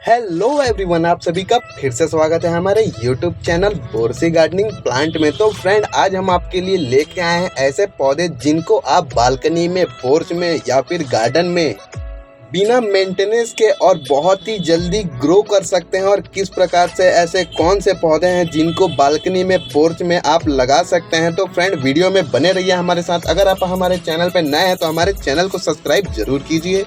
Hello everyone, आप सभी का फिर से स्वागत है हमारे YouTube channel Borsi gardening plant में। तो फ्रेंड, आज हम आपके लिए लेके आए हैं ऐसे पौधे जिनको आप बालकनी में, पोर्च में या फिर गार्डन में बिना मेंटेनेंस के और बहुत ही जल्दी ग्रो कर सकते हैं। और किस प्रकार से ऐसे कौन से पौधे हैं जिनको बालकनी में, पोर्च में आप लगा सकते हैं। तो फ्रेंड, वीडियो में बने रहिए हमारे साथ। अगर आप हमारे चैनल पर नए हैं तो हमारे चैनल को सब्सक्राइब जरूर कीजिए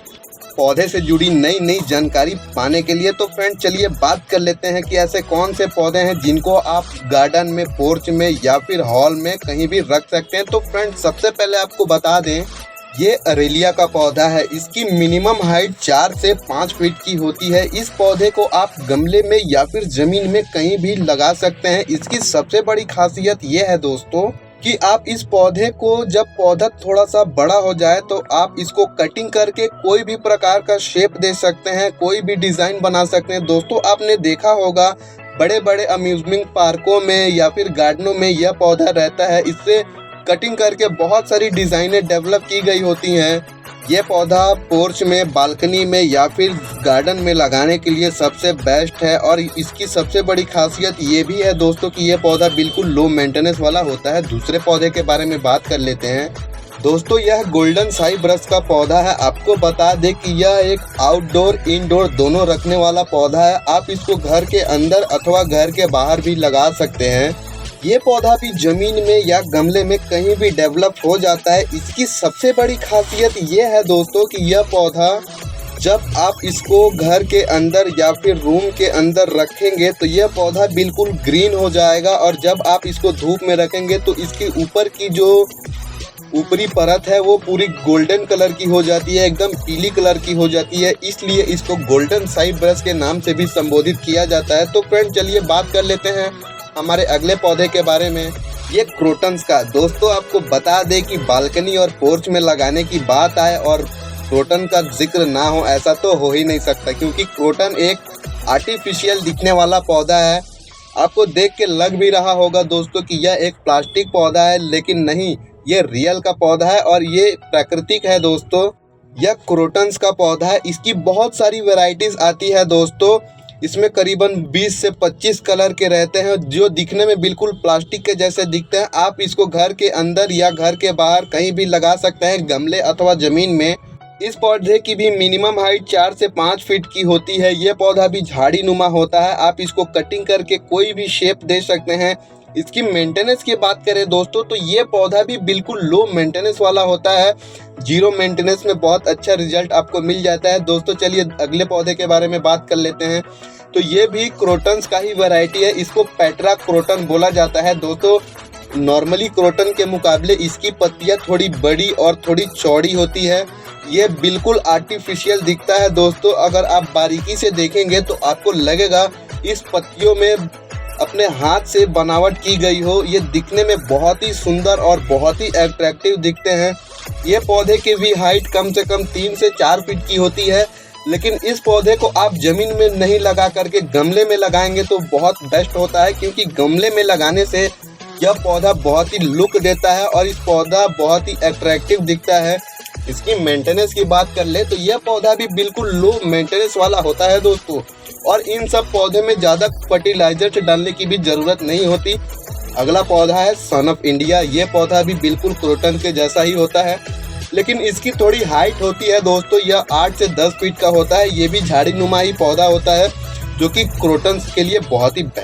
पौधे से जुड़ी नई नई जानकारी पाने के लिए। तो फ्रेंड, चलिए बात कर लेते हैं कि ऐसे कौन से पौधे हैं जिनको आप गार्डन में, पोर्च में या फिर हॉल में कहीं भी रख सकते हैं। तो फ्रेंड, सबसे पहले आपको बता दें, ये अरेलिया का पौधा है। इसकी मिनिमम हाइट 4 से 5 फीट की होती है। इस पौधे को आप गमले में या फिर जमीन में कहीं भी लगा सकते हैं। इसकी सबसे बड़ी खासियत ये है दोस्तों कि आप इस पौधे को, जब पौधा थोड़ा सा बड़ा हो जाए तो आप इसको कटिंग करके कोई भी प्रकार का शेप दे सकते हैं, कोई भी डिज़ाइन बना सकते हैं। दोस्तों, आपने देखा होगा बड़े बड़े अम्यूजमेंट पार्कों में या फिर गार्डनों में यह पौधा रहता है। इससे कटिंग करके बहुत सारी डिज़ाइनें डेवलप की गई होती हैं। ये पौधा पोर्च में, बालकनी में या फिर गार्डन में लगाने के लिए सबसे बेस्ट है। और इसकी सबसे बड़ी खासियत ये भी है दोस्तों कि ये पौधा बिल्कुल लो मेंटेनेंस वाला होता है। दूसरे पौधे के बारे में बात कर लेते हैं दोस्तों। यह गोल्डन साइप्रस का पौधा है। आपको बता दें कि यह एक आउटडोर, इनडोर दोनों रखने वाला पौधा है। आप इसको घर के अंदर अथवा घर के बाहर भी लगा सकते हैं। ये पौधा भी जमीन में या गमले में कहीं भी डेवलप हो जाता है। इसकी सबसे बड़ी खासियत ये है दोस्तों कि यह पौधा, जब आप इसको घर के अंदर या फिर रूम के अंदर रखेंगे तो यह पौधा बिल्कुल ग्रीन हो जाएगा। और जब आप इसको धूप में रखेंगे तो इसके ऊपर की जो ऊपरी परत है वो पूरी गोल्डन कलर की हो जाती है, एकदम पीली कलर की हो जाती है। इसलिए इसको गोल्डन साइप्रस के नाम से भी संबोधित किया जाता है। तो फ्रेंड, चलिए बात कर लेते हैं हमारे अगले पौधे के बारे में, ये क्रोटन्स का। दोस्तों, आपको बता दें कि बालकनी और पोर्च में लगाने की बात आए और क्रोटन का जिक्र ना हो, ऐसा तो हो ही नहीं सकता। क्योंकि क्रोटन एक आर्टिफिशियल दिखने वाला पौधा है। आपको देख के लग भी रहा होगा दोस्तों कि यह एक प्लास्टिक पौधा है, लेकिन नहीं, ये रियल का पौधा है और ये प्राकृतिक है दोस्तों। यह क्रोटन्स का पौधा है। इसकी बहुत सारी वैरायटीज आती है दोस्तों। इसमें करीबन 20 से 25 कलर के रहते हैं जो दिखने में बिल्कुल प्लास्टिक के जैसे दिखते हैं। आप इसको घर के अंदर या घर के बाहर कहीं भी लगा सकते हैं, गमले अथवा ज़मीन में। इस पौधे की भी मिनिमम हाइट 4 से 5 फीट की होती है। ये पौधा भी झाड़ी नुमा होता है। आप इसको कटिंग करके कोई भी शेप दे सकते हैं। इसकी मेंटेनेंस की बात करें दोस्तों तो ये पौधा भी बिल्कुल लो मेंटेनेंस वाला होता है। जीरो मेंटेनेंस में बहुत अच्छा रिजल्ट आपको मिल जाता है। दोस्तों, चलिए अगले पौधे के बारे में बात कर लेते हैं। तो ये भी क्रोटन्स का ही वैरायटी है। इसको पेट्रा क्रोटन बोला जाता है दोस्तों। नॉर्मली क्रोटन के मुकाबले इसकी पत्तियां थोड़ी बड़ी और थोड़ी चौड़ी होती है। ये बिल्कुल आर्टिफिशियल दिखता है दोस्तों। अगर आप बारीकी से देखेंगे तो आपको लगेगा इस पत्तियों में अपने हाथ से बनावट की गई हो। ये दिखने में बहुत ही सुंदर और बहुत ही अट्रैक्टिव दिखते हैं। ये पौधे की भी हाइट कम से कम 3 से 4 फीट की होती है। लेकिन इस पौधे को आप जमीन में नहीं लगा करके गमले में लगाएंगे तो बहुत बेस्ट होता है। क्योंकि गमले में लगाने से यह पौधा बहुत ही लुक देता है और इस पौधा बहुत ही अट्रैक्टिव दिखता है। इसकी मेंटेनेंस की बात कर ले तो यह पौधा भी बिल्कुल लो मेंटेनेंस वाला होता है दोस्तों। और इन सब पौधे में ज़्यादा फर्टिलाइजर डालने की भी ज़रूरत नहीं होती। अगला पौधा है सन ऑफ इंडिया। ये पौधा भी बिल्कुल क्रोटन के जैसा ही होता है, लेकिन इसकी थोड़ी हाइट होती है दोस्तों। यह 8 से 10 फीट का होता है। ये भी झाड़ी नुमा ही पौधा होता है जो कि क्रोटन्स के लिए बहुत ही बेहतर